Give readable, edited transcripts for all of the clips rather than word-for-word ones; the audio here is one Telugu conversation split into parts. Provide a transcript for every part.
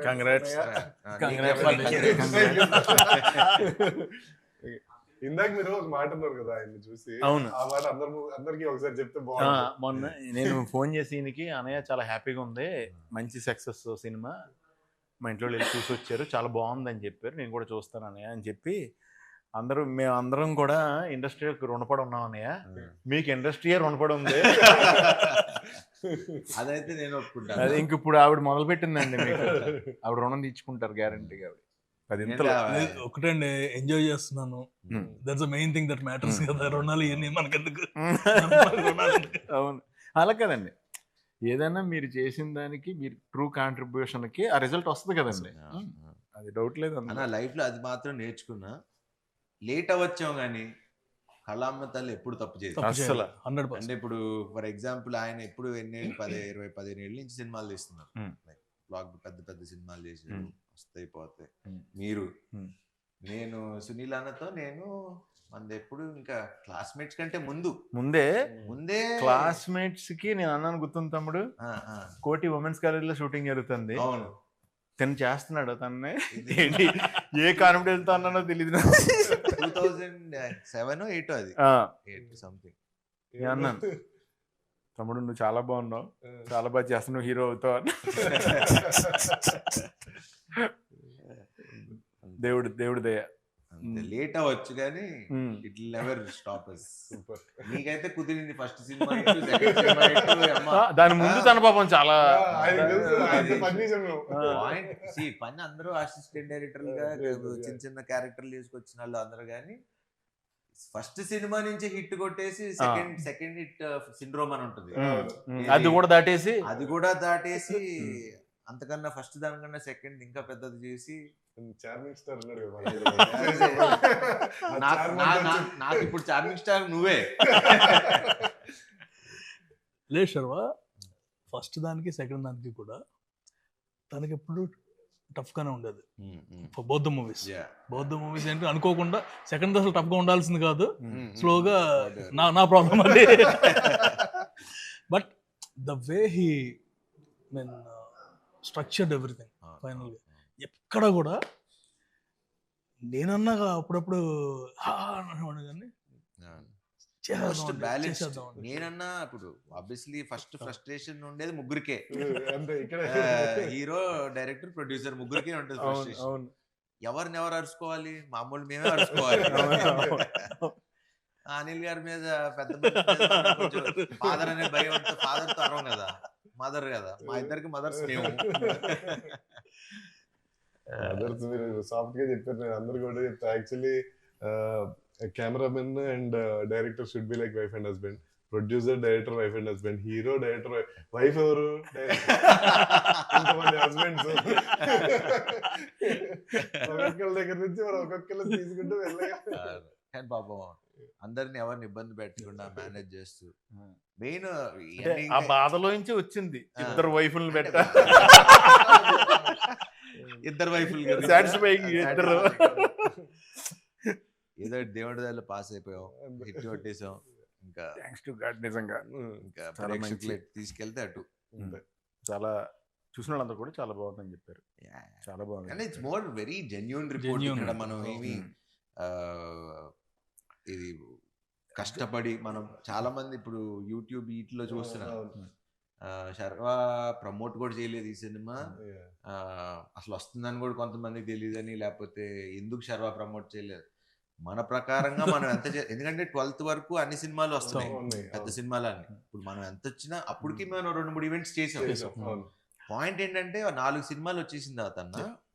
కంగ్రాట్స్. ఇందాక మీరు ఒక మాట అన్నారు కదా ఆయన్ని చూసి. అవును, ఆ మాట అందరికి ఒకసారి చెప్తే బాగుంది. మొన్న నేను ఫోన్ చేసి ఈయనకి, అన్నయ్య చాలా హ్యాపీగా ఉంది, మంచి సక్సెస్ సినిమా, మా ఇంట్లో వెళ్ళి చూసి వచ్చారు, చాలా బాగుందని చెప్పారు, నేను కూడా చూస్తాను అన్నయ్య అని చెప్పి, మేమందరం కూడా ఇండస్ట్రీకి రుణపడి ఉన్నాం అన్నయ్య, మీకు ఇండస్ట్రీయే రుణపడి ఉంది. అదైతే నేను ఒప్పుకుంటాను. అది ఇంక ఇప్పుడు ఆవిడ మొదలు పెట్టిందండి, మీకు ఆవిడ రుణం తీర్చుకుంటారు గ్యారంటీగా. ఒకటండి, ఎంజాయ్ చేస్తున్నాను, that's the main thing that matters కదా. రుణాలు ఇవన్నీ మనకెందుకు? అవును, అలా కదండి, ఏదైనా మీరు చేసిన దానికి మీరు ట్రూ కాంట్రిబ్యూషన్కి ఆ రిజల్ట్ వస్తుంది కదండి, అది డౌట్ లేదు అన్న. లైఫ్లో అది మాత్రం నేర్చుకున్నా, లేట్ అవ్వచ్చాం కానీ కళామ్మ తల్లి ఎప్పుడు తప్పు చేసి అసలు. అంటే ఇప్పుడు ఫర్ ఎగ్జాంపుల్ ఆయన ఎప్పుడు 15 ఏళ్ళ నుంచి సినిమాలు తీస్తున్నారు, బ్లాక్ పెద్ద పెద్ద సినిమాలు చేసారు, వస్తాయి పోతాయి. మీరు నేను సునీల్ అన్నతో మనది ఎప్పుడు ఇంకా క్లాస్మేట్స్ కంటే ముందే క్లాస్మేట్స్ కి నేను అన్నాను, గుర్తుంది తమ్ముడు, కోటి ఉమెన్స్ కాలేజ్ లో షూటింగ్ జరుగుతుంది, అవును, తను చేస్తున్నాడు, తన్నే ఏ కాన్ఫిడెన్స్ తో అన్నానో తెలియదు, 2007 8 అది 8 సంథింగ్. అన్నాను, తమ్ముడు నువ్వు చాలా బాగున్నావు, చాలా బాగా చేస్తున్నావు, హీరో అవుతావు అని. దేవుడి దయ. లేట్ అవ్వచ్చు కానీ it will never stop us. నీకైతే కుదిరింది ఫస్ట్ సినిమా, దాని ముందు తన పాపం చాలా పని అందరూ అసిస్టెంట్ డైరెక్టర్ గా చిన్న చిన్న క్యారెక్టర్లు తీసుకొచ్చిన వాళ్ళు అందరూ, కానీ ఫస్ట్ సినిమా నుంచి హిట్ కొట్టేసి సెకండ్ హిట్ సిండ్రోమ్ అని ఉంటుంది, అది కూడా దాటేసి అంతకన్నా ఫస్ట్ దానికన్నా సెకండ్ ఇంకా పెద్దది చేసి చార్మింగ్ స్టార్ నాకు ఇప్పుడు చార్మింగ్ స్టార్ నువ్వే. లేదు శర్వా, ఫస్ట్ దానికి సెకండ్ దానికి కూడా తనకి ఎప్పుడు టఫ్ గానే ఉండేది. బౌద్ధ మూవీస్ ఏంటి అనుకోకుండా సెకండ్ అసలు టఫ్ గా ఉండాల్సింది కాదు, స్లోగా నా ప్రాబ్లం అది. But the way he structured everything, final గా ఎక్కడ కూడా నేనన్నా అప్పుడప్పుడు కానీ నేనన్నా ఇప్పుడు ఆబ్వియస్లీ ఫస్ట్ ఫ్రస్ట్రేషన్ ఉండేది ముగ్గురికే, హీరో డైరెక్టర్ ప్రొడ్యూసర్ ముగ్గురికే ఉంటుంది ఫ్రస్ట్రేషన్. ఎవరిని అరుచుకోవాలి? మామూలు మేమే అరుచుకోవాలి. అనిల్ గారి మీద పెద్ద ఫాదర్ అనే భయం ఉంటే ఫాదర్ తో అరవం కదా, మదర్ కదా, మా ఇద్దరికి మదర్స్ మేము. మదర్స్ మీరు సాఫ్ట్ గా చెప్పారు, నేను అందరు కూడా చెప్తా. Actually cameraman and director should be like wife and husband, producer director wife and husband, hero director wife, ఎవరు ఇంతమంది హస్బెండ్స్, ఒక్కొక్కరి దగ్గర నుంచి మనం ఒక్కొక్కరు తీసుకుంటూ వెళ్ళగా. కానీ పాపం అందరిని ఎవరిని ఇబ్బంది పెట్టకుండా మేనేజ్ చేస్తూ, మెయిన్ ఆ బాధలో నుంచి వచ్చింది ఇద్దరు వైఫుల్ని పెట్ట, ఇద్దరు వైఫుల్ ఏదో దేవుడి దగ్గర పాస్ అయిపోయాం, హిట్ కొట్టేసాం, ఇంకా థ్యాంక్స్ టు గాడ్. నిజంగా ఇంకా తీసుకెళ్తే అటు చాలా చూసిన వాళ్ళందరూ కూడా చాలా బాగుందని చెప్పారు, చాలా బాగుంది. And it's more very genuine report. ఇక్కడ మనం ఏమి ఇది కష్టపడి మనం చాలా మంది ఇప్పుడు యూట్యూబ్ వీటిలో చూస్తున్నాం, శర్వా ప్రమోట్ కూడా చేయలేదు ఈ సినిమా, అసలు వస్తుందని కూడా కొంతమందికి తెలియదని, లేకపోతే ఎందుకు శర్వా ప్రమోట్ చేయలేదు. మన ప్రకారంగా మనం ఎంత ఎందుకంటే 12th వరకు అన్ని సినిమాలు వస్తున్నాయి, పెద్ద సినిమాలన్నీ. ఇప్పుడు మనం ఎంత వచ్చినా అప్పటికి మనం 2-3 ఈవెంట్స్ చేసాం. పాయింట్ ఏంటంటే 4 సినిమాలు వచ్చేసింది తర్వాత,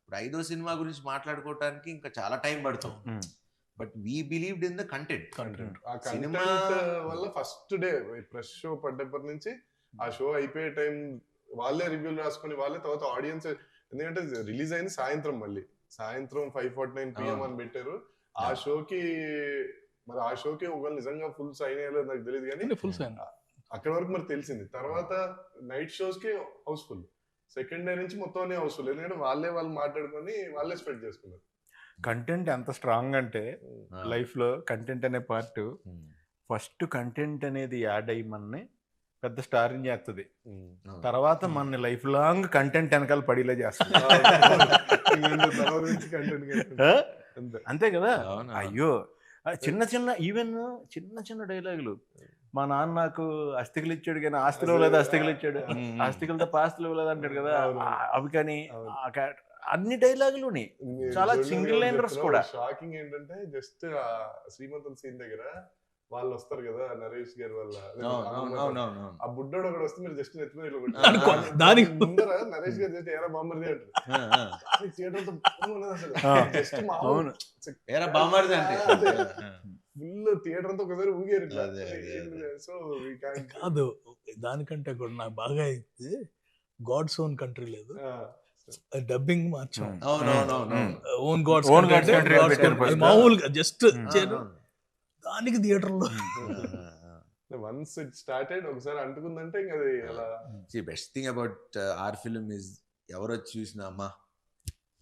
ఇప్పుడు 5వ సినిమా గురించి మాట్లాడుకోవటానికి ఇంకా చాలా టైం పడుతుంది. But we believed in the content. Cinema వల్ల ఫస్ట్ డే ప్రెస్ షో పడ్డప్పటి నుంచి ఆ షో అయిపోయే టైం వాళ్ళే రివ్యూలు రాసుకుని వాళ్ళే తర్వాత ఆడియన్స్, ఎందుకంటే రిలీజ్ అయింది సాయంత్రం, మళ్ళీ సాయంత్రం 5:49 PM అని పెట్టారు. ఆ షోకి ఒకవేళ నిజంగా ఫుల్ సైన్ అయ్యలేదు నాకు తెలియదు, కానీ ఫుల్ సైన్ అక్కడ వరకు మరి తెలిసింది. తర్వాత నైట్ షోస్ కి హౌస్ఫుల్, సెకండ్ డే నుంచి మొత్తం హౌస్ఫుల్, ఎందుకంటే వాళ్ళు మాట్లాడుకొని వాళ్ళే స్పెండ్ చేసుకున్నారు. కంటెంట్ ఎంత స్ట్రాంగ్ అంటే లైఫ్ లో కంటెంట్ అనే పార్ట్, ఫస్ట్ కంటెంట్ అనేది యాడ్ అయ్యి మనని పెద్ద స్టార్ని చేస్తుంది, అవును. తర్వాత మన లైఫ్ లాంగ్ కంటెంట్ వెనకాల పడిలే చేస్తుంది. తర్వాత నుంచి content content. ఆ? అంతే. అంతే కదా. అవును. అయ్యో చిన్న చిన్న ఈవెన్ చిన్న చిన్న డైలాగులు, మా నాన్న నాకు అస్థికలు ఇచ్చాడు కానీ ఆస్తిలో లేదు, అస్థికలు ఇచ్చాడు, ఆస్తికలతో పాస్తులు ఇవ్వలేదు అంటాడు కదా. అవును. అవి కానీ అవును. అన్ని డైలాగులుని చాలా సింగిల్ లైనర్స్ కూడా. షాకింగ్ ఏంటంటే జస్ట్ శ్రీమంతుల సీన్ దగ్గర వాళ్ళు వస్తారు కదా, నరేష్ గారి వల్ల అవునవును. ఆ బుడ్డోడు ఒకడు వస్తే మీరు జస్ట్ నెత్తిమీద ఇట్లా అనుకో, కొట్టారు. దానికి ముందర నరేష్ గారు జస్ట్ ఏరా బామ్మర్ది అంటారు. థియేటర్ తో అసలు ఆ. జస్ట్ అవును. ఏరా బామ్మర్ది అంటే ఫుల్ థియేటర్ అంతా ఒకసారి ఊగారు ఇట్లా. అదే, అదే. సో వీ క్యాన్ కాదు, దానికంటే కూడా నాకు బాగా అయితే గాడ్స్ ఓన్ కంట్రీ లేదు, డబ్బింగ్ మార్చాం. అవునవును. Own God's Own God's Country అని పెట్టారు first. మామూలుగా జస్ట్ దానికి థియేటర్ లో వన్స్ ఇట్ స్టార్టెడ్ ఒకసారి అంటుకుందంటే ఇంకా అది అలా. Best thing about our film is ఎవరు వచ్చి చూసినా అమ్మా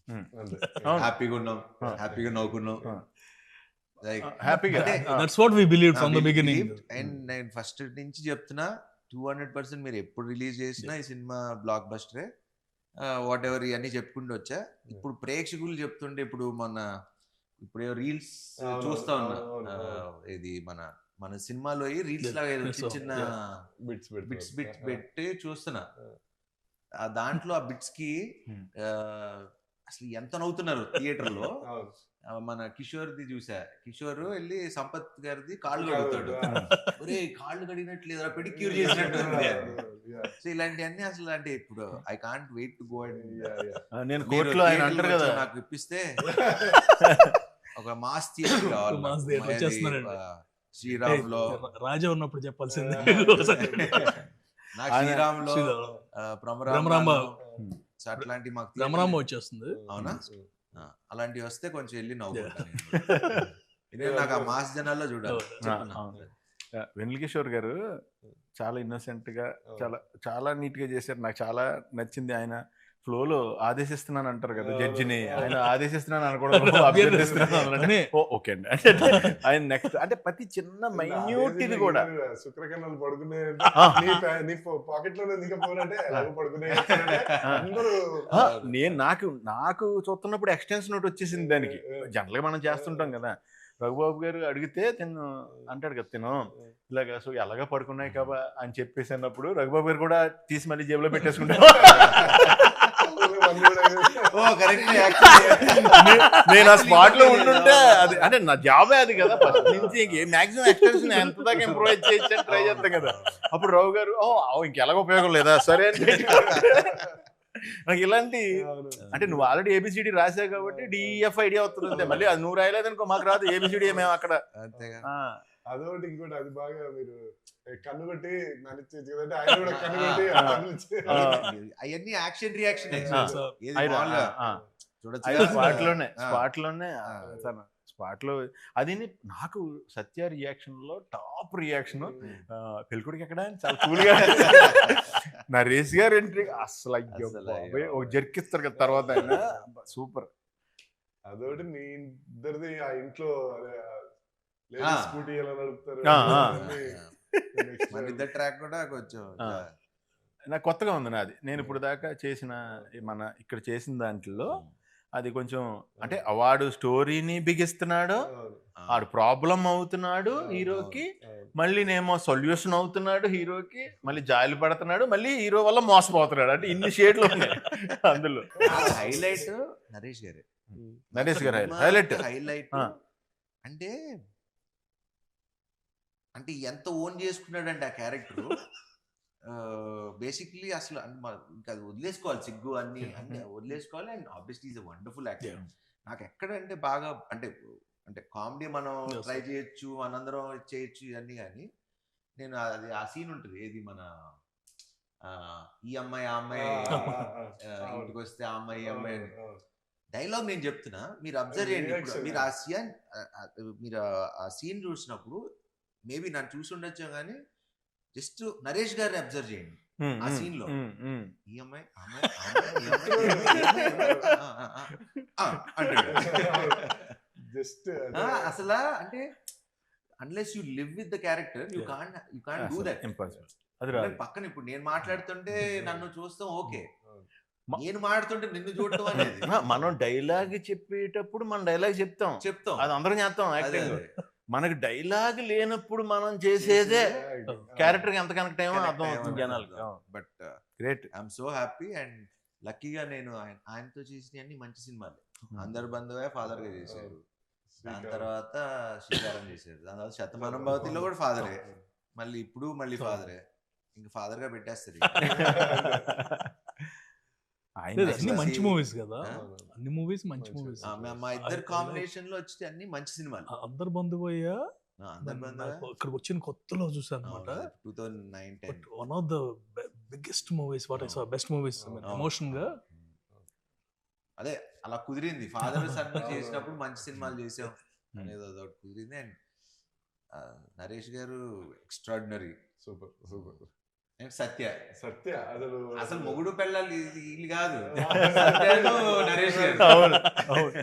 అంతే. అవును. హ్యాపీగా ఉన్నాం, హ్యాపీగా నవ్వుకున్నాం. లైక్ హ్యాపీగా that's what we believe from the beginning. And నేను ఫస్ట్ నుంచి చెప్తున్నా 200% మీరు ఎప్పుడు రిలీజ్ చేసినా ఈ సినిమా బ్లాక్ బస్టరే. వాట్ ఎవర్ ఇవన్నీ చెప్పుకుంటూ వచ్చా. ఇప్పుడు ప్రేక్షకులు చెప్తుంటే ఇప్పుడు ఇప్పుడు రీల్స్ అవును, చూస్తా ఉన్నా. అవును, ఇది మన సినిమాలో రీల్స్ లాగా ఏదో చిన్న చిన్న బిట్స్ బిట్స్ పెట్టి చూస్తున్నా. ఆ దాంట్లో ఆ బిట్స్ కి అసలు ఎంత నవ్వుతున్నారు థియేటర్ లో. మన కిషోర్ది చూసా, కిషోర్ వెళ్ళి సంపత్ గారిది కాళ్ళు కడుగుతాడు. ఒరే కాళ్ళు కడిగినట్లేదురా, పెడిక్యూర్ చేసినట్టు. సో ఇలాంటివన్నీ అసలు అంటే ఇప్పుడు I can't wait to go and నేను కోర్టులో ఆయన అంటారు కదా, నాకు ఇప్పిస్తే ఒక మాస్ థియేటర్ కావాలి Mass నాకు. theatre వచ్చేస్తున్నారండి. శ్రీరామ్ లో రాజా ఉన్నప్పుడు చెప్పాల్సింది. నాకు శ్రీరామ్ లో భ్రమరాంబ. సో అట్లాంటి మాకు రమరామ వచ్చేస్తుంది. అవునా? అలాంటివి వస్తే కొంచెం వెళ్ళి నవ్వుకుంటాను. ఎందుకంటే నాకు ఆ మాస్ జనాల్లో చూడాలి. వెన్నెల కిషోర్ గారు చాలా ఇన్నోసెంట్ గా చాలా చాలా నీట్ గా చేశారు. నాకు చాలా నచ్చింది. ఆయన ఫ్లోలో ఆదేశిస్తున్నాను అంటారు కదా జడ్జిని, ఆయన ఆదేశిస్తున్నాను అనకూడదు, అభ్యర్థిస్తున్నాను అంటే ఓకే అండి. అంటే ఆయన నెక్స్ట్ అంటే ప్రతి చిన్న మైన్యూట్ ఇది కూడా శుక్రకన్నాలు పడుకునే నీ పాకెట్ లో దిగపోనంటే ఎలాగో పడుకునే అందరూ. నాకు చూస్తున్నప్పుడు ఎక్స్టెన్షన్ నోట్ వచ్చేసింది దానికి. జనరల్ గా మనం చేస్తుంటాం కదా, రఘుబాబు గారు అడిగితే తిను అంటాడు కదా, తిను ఇలాగా సో ఎలాగా పడుకున్నాయి కాబా అని చెప్పేసి అన్నప్పుడు రఘుబాబు గారు కూడా తీసి మళ్ళీ జేబులో పెట్టేసుకుంటారు. నేను ఆ స్పాట్ లో ఉంటుంటే అది అంటే నా జాబే అది కదా, ఫస్ట్ నుంచి మాక్సిమం ఎక్స్టెన్షన్ ఎంత దాకా ఇంప్రూవైజ్ చేయొచ్చు అని ట్రై చేస్తాం కదా. అప్పుడు రావు గారు ఇంకెలాగ ఉపయోగం లేదా సరే అని నాకు ఇలాంటి అంటే నువ్వు ఆల్రెడీ ఏబిసిడి రాసావు కాబట్టి డిఎఫ్ ఐడియా అవుతుంది. మళ్ళీ అది నువ్వు రాయలేదనుకో మాకు రాదు ఏబిసిడి మేము అక్కడ. అదొకటి ఇంకోటి అది బాగా మీరు కన్ను కొట్టి నడిచేది కదంటే ఆయన కూడా కన్ను కొట్టి అవన్నీ యాక్షన్ రియాక్షన్ స్పాట్ లో అది నాకు సత్య రియాక్షన్ లో టాప్ రియాక్షన్. పెళ్ళికొడికి ఎక్కడ చాలా కూల్ గా నరేష్ గారు ఎంట్రీ అసలు ఒక జర్కిస్తారు కదా తర్వాత ఆయన సూపర్. అదొకటి మీ ఇద్దరిది ఆ ఇంట్లో స్కూటీ ఎలా నడుపుతారు ట్రాక్ కూడా కొంచెం నాకు కొత్తగా ఉంది. నాది నేను ఇప్పుడు దాకా చేసిన ఇక్కడ చేసిన దాంట్లో అది కొంచెం అంటే వాడు స్టోరీని బిగిస్తున్నాడు, వాడు ప్రాబ్లం అవుతున్నాడు హీరోకి, మళ్ళీ నేమో సొల్యూషన్ అవుతున్నాడు హీరోకి, మళ్ళీ జాలి పడుతున్నాడు, మళ్ళీ హీరో వల్ల మోసపోతున్నాడు. అంటే ఇన్ని షేడ్లు ఉన్నాయి అందులో. హైలైట్ నరేష్ గారు హైలైట్ అంటే ఎంత ఓన్ చేసుకున్నాడంటే ఆ క్యారెక్టర్ బేసిక్లీ అసలు ఇంకా అది వదిలేసుకోవాలి, సిగ్గు అన్ని వదిలేసుకోవాలి. And obviously is a wonderful actor. నాకు ఎక్కడంటే బాగా అంటే కామెడీ మనం ట్రై చేయొచ్చు, మనందరం చేయొచ్చు ఇవన్నీ, కానీ నేను అది ఆ సీన్ ఉంటుంది ఏది మన ఈ అమ్మాయి ఆ అమ్మాయి ఇంటికి వస్తే ఆ అమ్మాయి ఈ అమ్మాయి డైలాగ్ నేను చెప్తున్నా, మీరు అబ్జర్వ్ చేయండి. మీరు ఆ సీన్ చూసినప్పుడు మేబీ నన్ను చూసి ఉండొచ్చు కానీ జస్ట్ నరేష్ గారిని అబ్జర్వ్ చేయండి ఆ సీన్ లో. ఈ అమ్మాయి అసలు అంటే unless you live with the character you can't do that. అది రాదు. పక్కన ఇప్పుడు నేను మాట్లాడుతుంటే నన్ను చూస్తాం ఓకే, మ- నేను మాట్లాడుతుంటే నిన్ను చూడటం అనేది మనం డైలాగ్ చెప్పేటప్పుడు మనం డైలాగ్ చెప్తాం, చెప్తాం. అది అందరం చేస్తాం అదే, యాక్టింగ్. అదే. మనకి డైలాగ్ లేనప్పుడు మనం చేసేదే క్యారెక్టర్ ఎంత కనెక్ట్ అయ్యమో అర్థం అవుతుంది జనాలకి. But great. I'm so happy and లక్కీగా నేను ఆయనతో చేసిన అన్ని మంచి సినిమాలు. అందరు బంధువే ఫాదర్ గా చేశారు, దాని తర్వాత శ్రీకారం చేశారు, దాని తర్వాత శతమానం భవతిలో కూడా ఫాదరే, మళ్ళీ ఇప్పుడు మళ్ళీ ఫాదరే, ఇంకా ఫాదర్ గా పెట్టేస్తారు. లేదు, అన్ని మంచి see- మూవీస్ కదా, ఆ? అన్ని మూవీస్ మంచి మూవీస్. మా ఇద్దరు కాంబినేషన్ లో వచ్చి అన్ని మంచి సినిమాలు. అందరు బంధువయ్యా అందరు బంధువే ఇక్కడికి వచ్చిన కొత్తలో చూసాను అనమాట. 2009-10 one of the biggest movies what I saw, best movies emotion గా. అదే అలా కుదిరింది. ఫాదర్ సన్ చేసినప్పుడు మంచి సినిమాలు చేసాం అనేది అదొకటి కుదిరింది. అండ్ నరేష్ గారు extraordinary. Super super. And Satya Satya అసలు మొగుడు పెళ్ళాలి వీళ్ళు కాదు, సత్యను నరేష్ గారు. అవును అవును.